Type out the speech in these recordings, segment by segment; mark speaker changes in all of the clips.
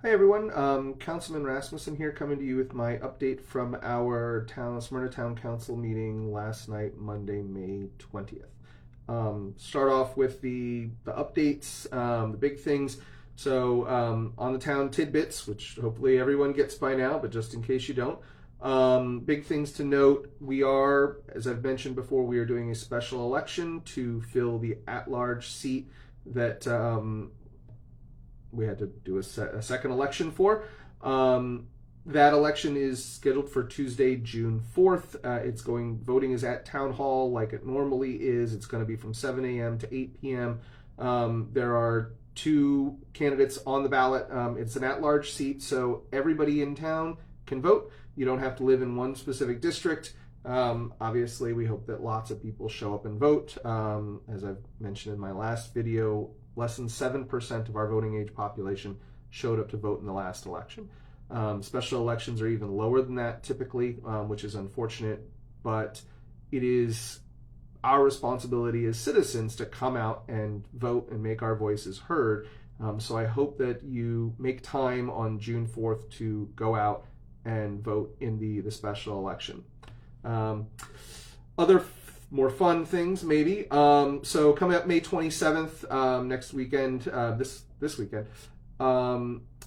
Speaker 1: Hi everyone, Councilman Rasmussen here, coming to you with my update from our Smyrna Town Council meeting last night, Monday, May 20th. Start off with the updates, the big things. So on the town tidbits, which hopefully everyone gets by now, but just in case you don't, big things to note. We are, as I've mentioned before, we are doing a special election to fill the at-large seat that we had to do a second election for. That election is scheduled for Tuesday, June 4th. Voting is at Town Hall like it normally is. It's going to be from 7 a.m. to 8 p.m. There are two candidates on the ballot. It's an at-large seat, so everybody in town can vote. You don't have to live in one specific district. Obviously, we hope that lots of people show up and vote. As I've mentioned in my last video, less than 7% of our voting age population showed up to vote in the last election. Special elections are even lower than that typically, which is unfortunate, but it is our responsibility as citizens to come out and vote and make our voices heard. So I hope that you make time on June 4th to go out and vote in the special election. Other more fun things, maybe. So coming up May 27th, next weekend, this weekend,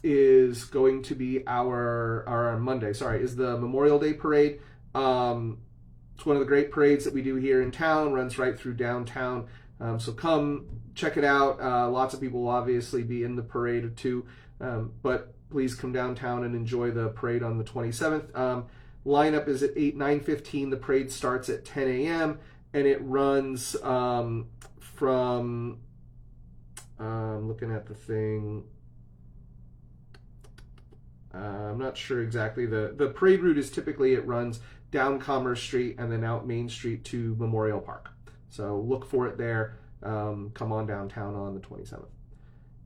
Speaker 1: is going to be our Monday, is the Memorial Day Parade. It's one of the great parades that we do here in town, runs right through downtown. So come check it out. Lots of people will obviously be in the parade too, but please come downtown and enjoy the parade on the 27th. Lineup is at 9:15. The parade starts at 10 a.m. and it runs from, looking at the thing, I'm not sure exactly. The parade route is typically it runs down Commerce Street and then out Main Street to Memorial Park. So look for it there. Come on downtown on the 27th.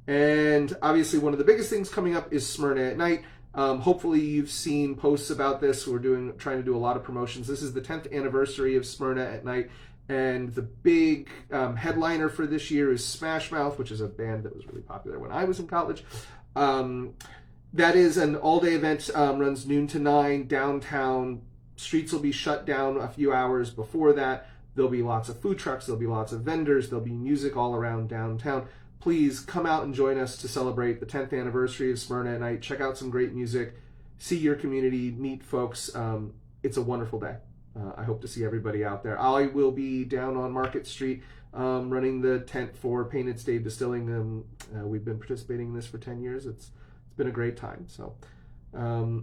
Speaker 1: And obviously one of the biggest things coming up is Smyrna at Night. Hopefully you've seen posts about this. We're trying to do a lot of promotions. This is the 10th anniversary of Smyrna at Night, and the big headliner for this year is Smash Mouth, which is a band that was really popular when I was in college. That is an all-day event, runs noon to 9 downtown. Streets will be shut down a few hours before that. There'll be lots of food trucks, there'll be lots of vendors, there'll be music all around downtown. Please come out and join us to celebrate the 10th anniversary of Smyrna at Night. Check out some great music, see your community, meet folks. It's a wonderful day. I hope to see everybody out there. I will be down on Market Street running the tent for Painted Stave Distilling. We've been participating in this for 10 years. It's been a great time. So I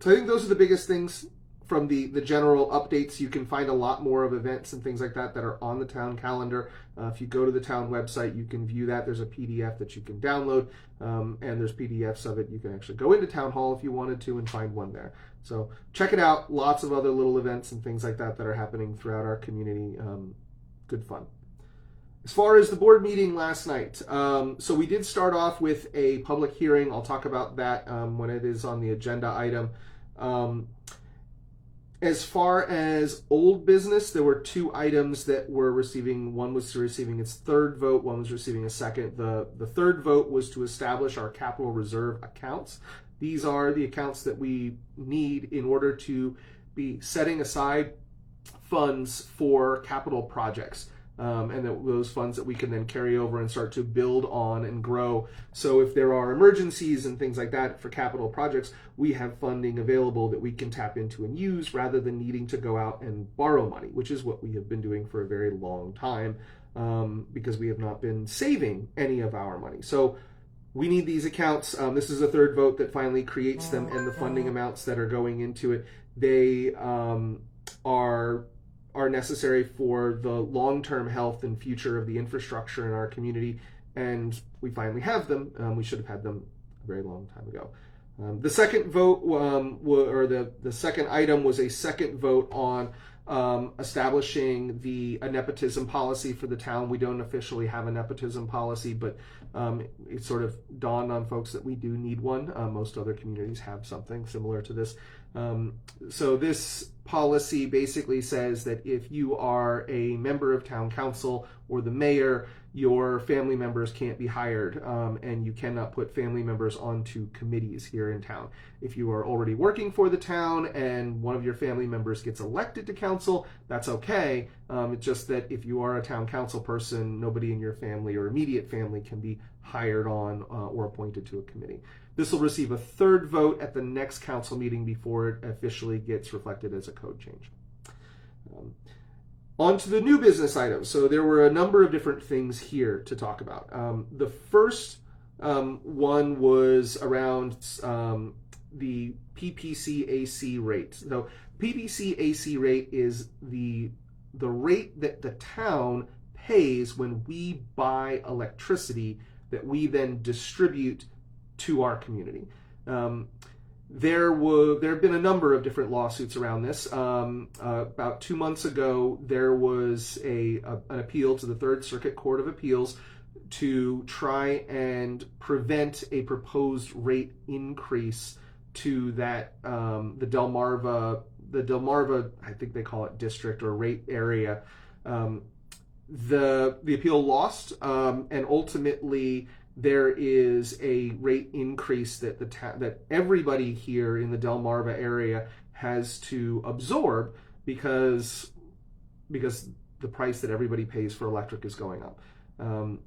Speaker 1: think those are the biggest things from the general updates. You can find a lot more of events and things like that are on the town calendar. If you go to the town website, you can view that. There's a PDF that you can download, and there's PDFs of it. You can actually go into Town Hall if you wanted to and find one there. So check it out. Lots of other little events and things like that are happening throughout our community. Good fun. As far as the board meeting last night, so we did start off with a public hearing. I'll talk about that when it is on the agenda item. As far as old business, there were two items that were receiving. One was receiving its third vote. One was receiving a second. The third vote was to establish our capital reserve accounts. These are the accounts that we need in order to be setting aside funds for capital projects. And those funds that we can then carry over and start to build on and grow. So if there are emergencies and things like that for capital projects, we have funding available that we can tap into and use rather than needing to go out and borrow money, which is what we have been doing for a very long time because we have not been saving any of our money. So we need these accounts. This is a third vote that finally creates them, and the funding amounts that are going into it, they are necessary for the long-term health and future of the infrastructure in our community, and we finally have them. We should have had them a very long time ago. The second vote, the second item was a second vote on establishing a nepotism policy for the town. We don't officially have a nepotism policy, but it sort of dawned on folks that we do need one. Most other communities have something similar to this. So this policy basically says that if you are a member of town council or the mayor, your family members can't be hired, and you cannot put family members onto committees here in town. If you are already working for the town and one of your family members gets elected to council, that's okay. It's just that if you are a town council person, nobody in your family or immediate family can be hired on or appointed to a committee. This will receive a third vote at the next council meeting before it officially gets reflected as a code change. On to the new business items. So there were a number of different things here to talk about. The first one was around the PPC-AC rate. So PPC-AC rate is the rate that the town pays when we buy electricity that we then distribute to our community. There have been a number of different lawsuits around this. About 2 months ago, there was an appeal to the Third Circuit Court of Appeals to try and prevent a proposed rate increase to that the Delmarva, I think they call it district or rate area. The appeal lost, and ultimately there is a rate increase that that everybody here in the Delmarva area has to absorb because the price that everybody pays for electric is going up.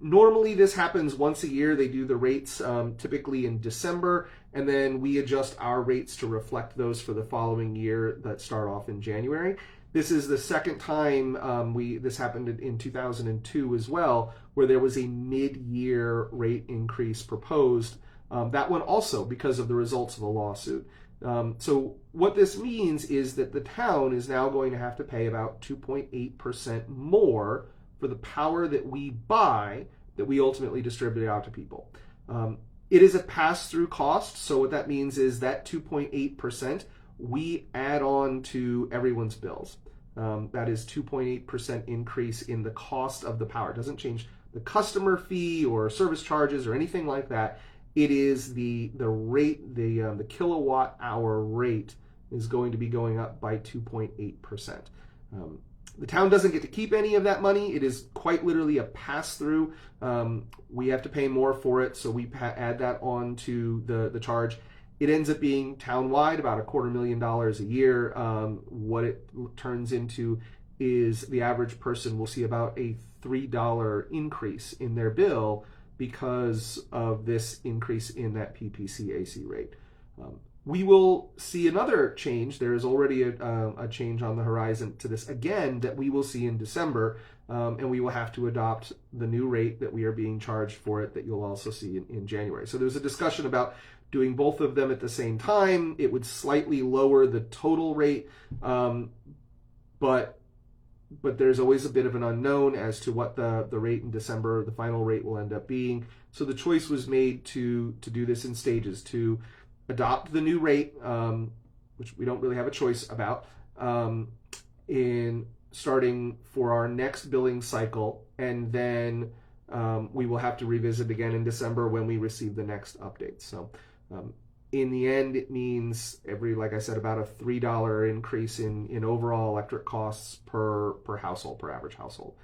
Speaker 1: Normally this happens once a year. They do the rates typically in December, and then we adjust our rates to reflect those for the following year that start off in January. This is the second time this happened in 2002 as well, where there was a mid-year rate increase proposed. That one also because of the results of a lawsuit. So what this means is that the town is now going to have to pay about 2.8% more for the power that we buy that we ultimately distribute out to people. It is a pass-through cost, so what that means is that 2.8% we add on to everyone's bills. That is 2.8% increase in the cost of the power. It doesn't change the customer fee or service charges or anything like that. It is the rate, the kilowatt hour rate is going to be going up by 2.8%. The town doesn't get to keep any of that money. It is quite literally a pass-through. We have to pay more for it, so we add that on to the charge. It ends up being town-wide about $250,000 a year. What it turns into is the average person will see about a $3 increase in their bill because of this increase in that PPC-AC rate. We will see another change. There is already a change on the horizon to this again that we will see in December, and we will have to adopt the new rate that we are being charged for it that you'll also see in January. So there's a discussion about doing both of them at the same time. It would slightly lower the total rate, but there's always a bit of an unknown as to what the rate in December, the final rate, will end up being. So the choice was made to do this in stages, to adopt the new rate, which we don't really have a choice about, in starting for our next billing cycle, and then we will have to revisit again in December when we receive the next update. So in the end, it means like I said, about a $3 increase in overall electric costs per household, per average household.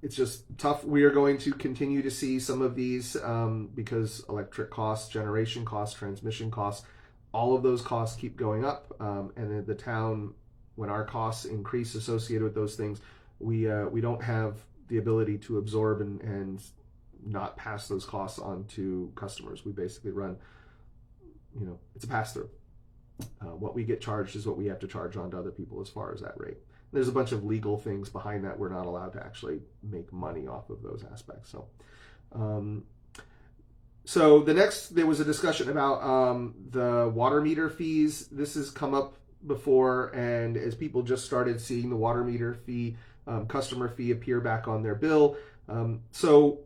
Speaker 1: It's just tough. We are going to continue to see some of these because electric costs, generation costs, transmission costs, all of those costs keep going up. And the town, when our costs increase associated with those things, we don't have the ability to absorb and not pass those costs on to customers. We basically run, it's a pass-through. What we get charged is what we have to charge on to other people as far as that rate. There's a bunch of legal things behind that. We're not allowed to actually make money off of those aspects. So there was a discussion about the water meter fees. This has come up before, and as people just started seeing the water meter fee, customer fee appear back on their bill. So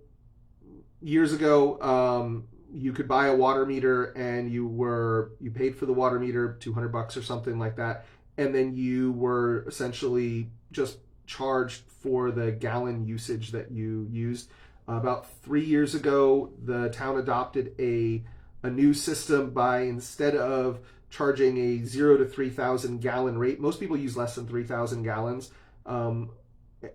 Speaker 1: years ago, you could buy a water meter and you paid for the water meter $200 or something like that, and then you were essentially just charged for the gallon usage that you used. About 3 years ago, the town adopted a a new system by, instead of charging a 0 to 3,000 gallon rate, most people use less than 3,000 gallons.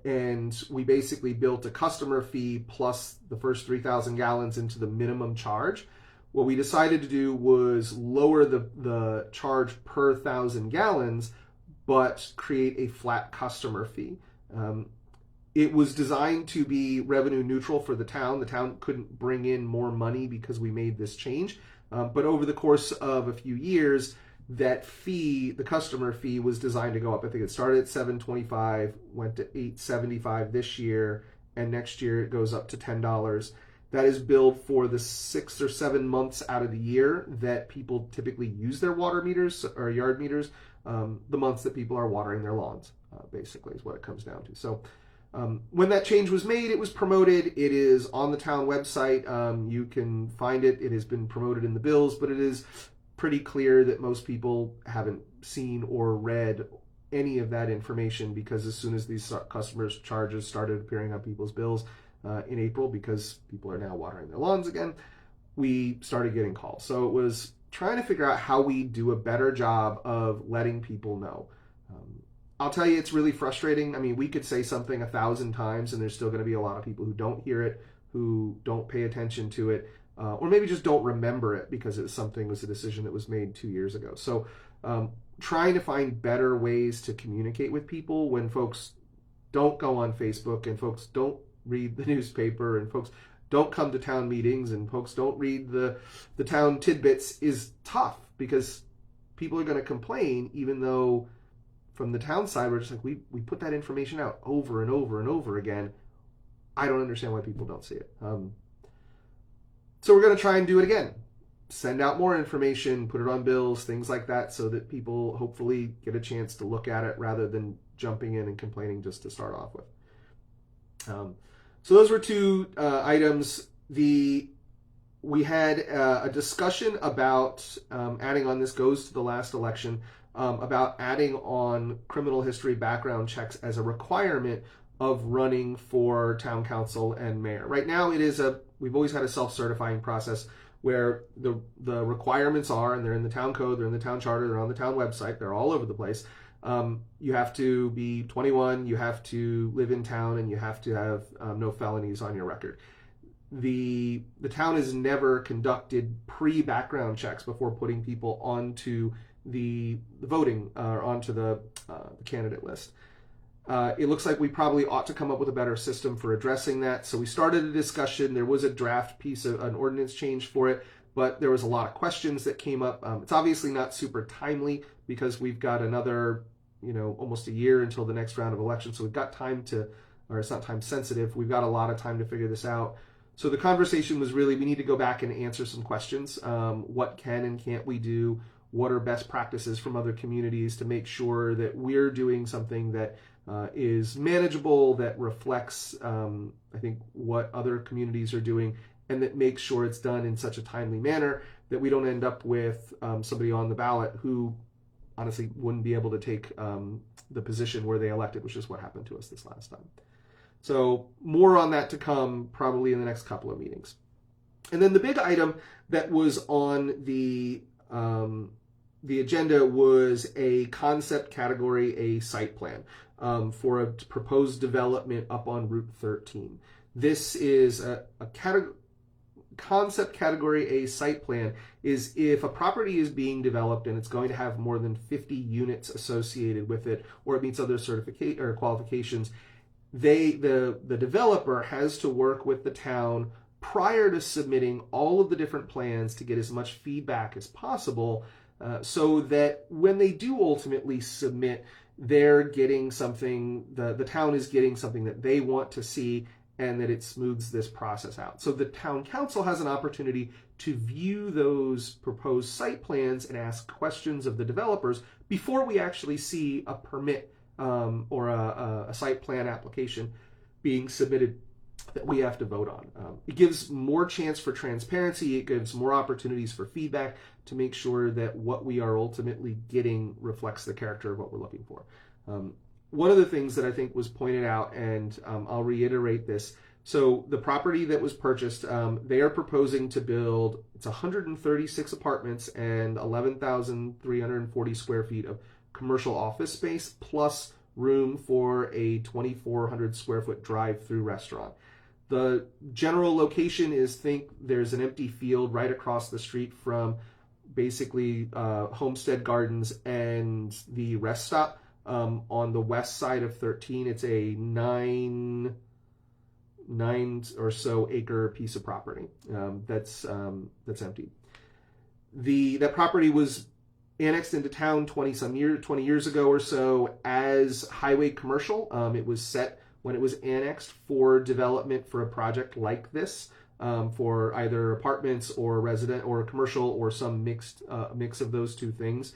Speaker 1: And we basically built a customer fee plus the first 3,000 gallons into the minimum charge. What we decided to do was lower the charge per 1,000 gallons, but create a flat customer fee. It was designed to be revenue neutral for the town. The town couldn't bring in more money because we made this change. But over the course of a few years, that fee, the customer fee, was designed to go up. I think it started at $7.25, went to $8.75 this year, and next year it goes up to $10. That is billed for the 6 or 7 months out of the year that people typically use their water meters or yard meters, the months that people are watering their lawns, basically, is what it comes down to. So when that change was made, it was promoted. It is on the town website. You can find it. It has been promoted in the bills, but it is pretty clear that most people haven't seen or read any of that information, because as soon as these customers' charges started appearing on people's bills in April, because people are now watering their lawns again, we started getting calls. So it was trying to figure out how we do a better job of letting people know. I'll tell you, it's really frustrating. I mean, we could say something 1,000 times and there's still going to be a lot of people who don't hear it, who don't pay attention to it, or maybe just don't remember it because it was a decision that was made 2 years ago. So trying to find better ways to communicate with people when folks don't go on Facebook and folks don't read the newspaper and folks don't come to town meetings and folks don't read the town tidbits is tough, because people are going to complain, even though from the town side we're just like, we put that information out over and over and over again. I don't understand why people don't see it. So we're going to try and do it again. Send out more information, put it on bills, things like that, so that people hopefully get a chance to look at it rather than jumping in and complaining just to start off with. So those were two items. We had a discussion about adding on, this goes to the last election, about adding on criminal history background checks as a requirement of running for town council and mayor. Right now we've always had a self-certifying process where the requirements are, and they're in the town code, they're in the town charter, they're on the town website, they're all over the place. You have to be 21, you have to live in town, and you have to have no felonies on your record. The town has never conducted pre-background checks before putting people onto the voting or onto the candidate list. It looks like we probably ought to come up with a better system for addressing that. So we started a discussion. There was a draft piece of an ordinance change for it, but there was a lot of questions that came up. It's obviously not super timely because we've got another, almost a year until the next round of elections. So we've got time or it's not time sensitive. We've got a lot of time to figure this out. So the conversation was really, we need to go back and answer some questions. What can and can't we do? What are best practices from other communities to make sure that we're doing something that is manageable, that reflects, I think, what other communities are doing, and that makes sure it's done in such a timely manner that we don't end up with somebody on the ballot who honestly wouldn't be able to take the position where they elected, which is what happened to us this last time. So more on that to come probably in the next couple of meetings. And then the big item that was on the agenda was a concept category, a site plan for a proposed development up on Route 13. This is a concept category, a site plan, is if a property is being developed and it's going to have more than 50 units associated with it, or it meets other certification or qualifications, the developer has to work with the town prior to submitting all of the different plans to get as much feedback as possible, so that when they do ultimately submit, they're getting something, the town is getting something that they want to see, and that it smooths this process out. So the town council has an opportunity to view those proposed site plans and ask questions of the developers before we actually see a permit or a site plan application being submitted that we have to vote on. It gives more chance for transparency. It gives more opportunities for feedback to make sure that what we are ultimately getting reflects the character of what we're looking for. One of the things that I think was pointed out, and I'll reiterate this, So the property that was purchased, they are proposing to build, it's 136 apartments and 11,340 square feet of commercial office space, plus room for a 2,400 square foot drive-through restaurant. The general location is, think there's an empty field right across the street from basically Homestead Gardens and the rest stop on the west side of 13. It's a nine or so acre piece of property that's empty. That property was annexed into town 20 years ago or so as highway commercial. It was set when it was annexed for development for a project like this, for either apartments or resident or commercial or some mix of those two things.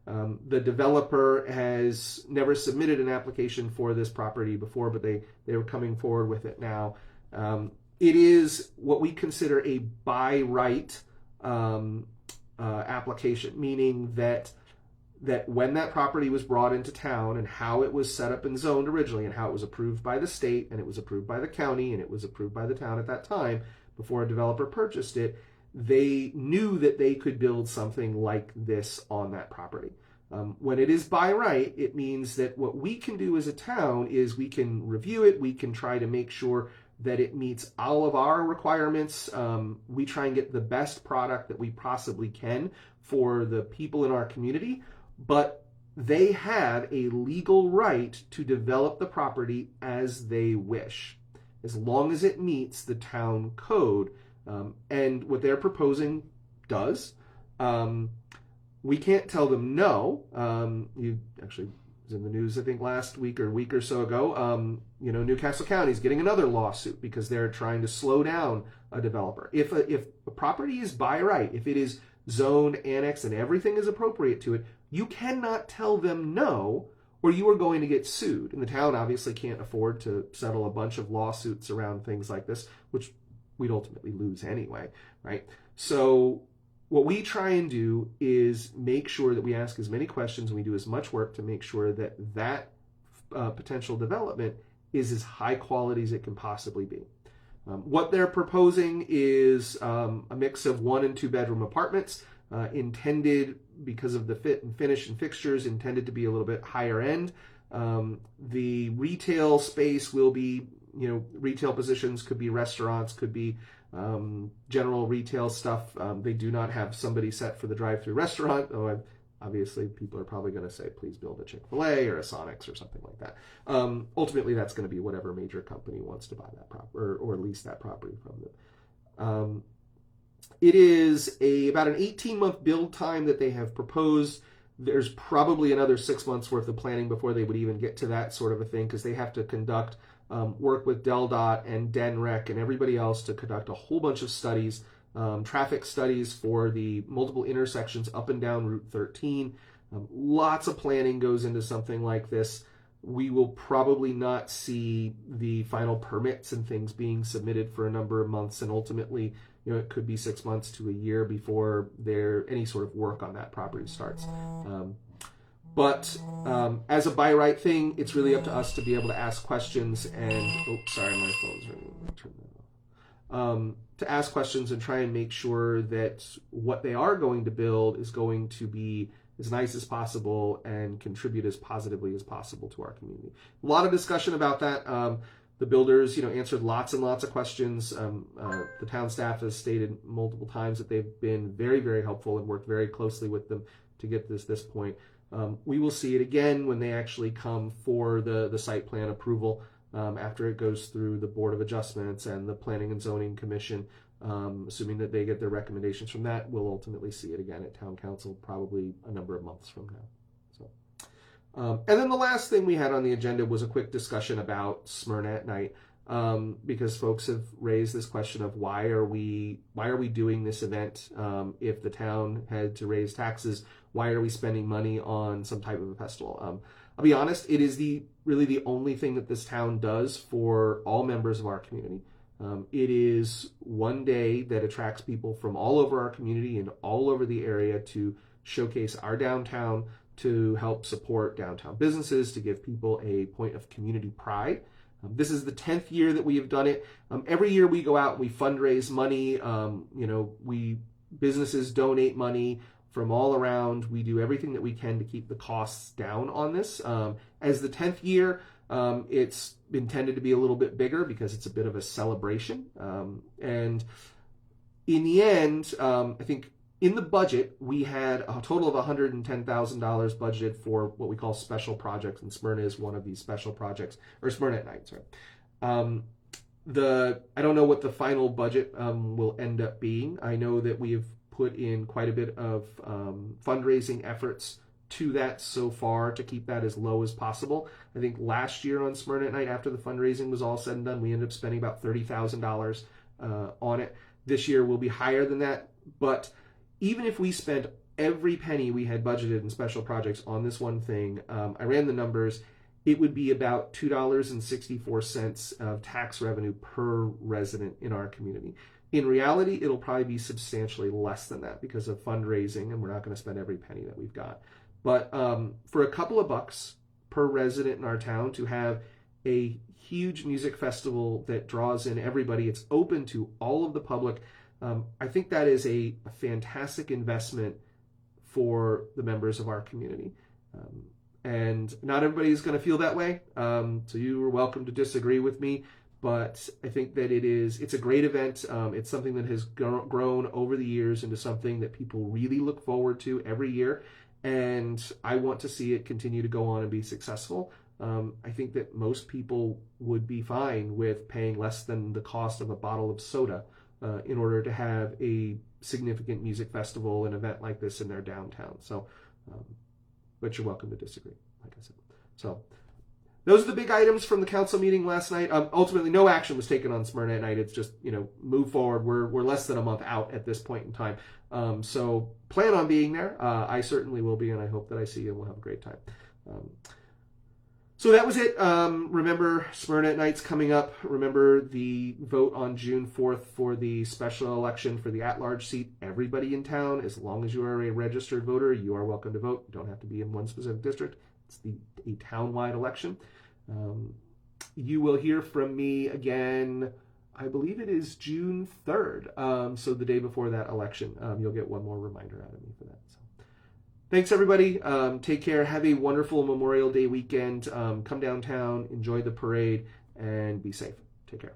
Speaker 1: The developer has never submitted an application for this property before, but they were coming forward with it now. It is what we consider a by right application, meaning that when that property was brought into town and how it was set up and zoned originally and how it was approved by the state and it was approved by the county and it was approved by the town at that time before a developer purchased it, they knew that they could build something like this on that property. When it is by right, it means that what we can do as a town is we can review it, we can try to make sure that it meets all of our requirements. We try and get the best product that we possibly can for the people in our community, but they have a legal right to develop the property as they wish, as long as it meets the town code. And what they're proposing does. We can't tell them no. You actually was in the news, I think, last week or a week or so ago. Newcastle County is getting another lawsuit because they're trying to slow down a developer. If a property is by right, if it is zoned, annexed, and everything is appropriate to it, you cannot tell them no, or you are going to get sued. And the town obviously can't afford to settle a bunch of lawsuits around things like this, which we'd ultimately lose anyway, right? So what we try and do is make sure that we ask as many questions and we do as much work to make sure that potential development is as high quality as it can possibly be. What they're proposing is a mix of 1 and 2 bedroom apartments, intended, because of the fit and finish and fixtures, intended to be a little bit higher end. The retail space will be, retail positions, could be restaurants, could be general retail stuff. They do not have somebody set for the drive-through restaurant. Obviously, people are probably going to say, please build a Chick-fil-A or a Sonics or something like that. Ultimately, that's going to be whatever major company wants to buy that property or lease that property from them. It is about an 18-month build time that they have proposed. There's probably another 6 months worth of planning before they would even get to that sort of a thing, because they have to conduct work with DelDOT and DENREC and everybody else to conduct a whole bunch of studies, traffic studies for the multiple intersections up and down Route 13. Lots of planning goes into something like this. We will probably not see the final permits and things being submitted for a number of months, and ultimately, it could be 6 months to a year before any sort of work on that property starts. But as a by right thing, it's really up to us to be able to ask questions and, sorry, my phone's ringing. Turn that off. To ask questions and try and make sure that what they are going to build is going to be as nice as possible and contribute as positively as possible to our community. A lot of discussion about that. The builders, answered lots and lots of questions. The town staff has stated multiple times that they've been very, very helpful and worked very closely with them to get this point. We will see it again when they actually come for the site plan approval after it goes through the Board of Adjustments and the Planning and Zoning Commission. Assuming that they get their recommendations from that, we'll ultimately see it again at Town Council probably a number of months from now. And then the last thing we had on the agenda was a quick discussion about Smyrna at Night, because folks have raised this question of why are we doing this event if the town had to raise taxes? Why are we spending money on some type of a festival? I'll be honest, it is really the only thing that this town does for all members of our community. It is one day that attracts people from all over our community and all over the area to showcase our downtown, to help support downtown businesses, to give people a point of community pride. This is the 10th year that we have done it. Every year we go out, we fundraise money. Businesses donate money from all around. We do everything that we can to keep the costs down on this. As the 10th year, it's intended to be a little bit bigger because it's a bit of a celebration. And in the end, I think in the budget, we had a total of $110,000 budgeted for what we call special projects, and Smyrna is one of these special projects, or Smyrna at Night, sorry. I don't know what the final budget will end up being. I know that we have put in quite a bit of fundraising efforts to that so far to keep that as low as possible. I think last year on Smyrna at Night, after the fundraising was all said and done, we ended up spending about $30,000 on it. This year will be higher than that, but even if we spent every penny we had budgeted in special projects on this one thing, I ran the numbers, it would be about $2.64 of tax revenue per resident in our community. In reality, it'll probably be substantially less than that because of fundraising, and we're not going to spend every penny that we've got. But for a couple of bucks per resident in our town to have a huge music festival that draws in everybody, it's open to all of the public, I think that is a fantastic investment for the members of our community. And not everybody is going to feel that way, so you are welcome to disagree with me, but I think that it's a great event. It's something that has grown over the years into something that people really look forward to every year, and I want to see it continue to go on and be successful. I think that most people would be fine with paying less than the cost of a bottle of soda in order to have a significant music festival, an event like this in their downtown. So, but you're welcome to disagree, like I said. So, those are the big items from the council meeting last night. Ultimately, no action was taken on Smyrna at Night. It's just, move forward. We're less than a month out at this point in time. So plan on being there. I certainly will be, and I hope that I see you and we'll have a great time. So that was it. Remember, Smyrna at Night's coming up. Remember the vote on June 4th for the special election for the at-large seat. Everybody in town, as long as you are a registered voter, you are welcome to vote. You don't have to be in one specific district. It's a town-wide election. You will hear from me again, I believe it is June 3rd. So the day before that election, you'll get one more reminder out of me for that. So. Thanks, everybody. Take care. Have a wonderful Memorial Day weekend. Come downtown, enjoy the parade, and be safe. Take care.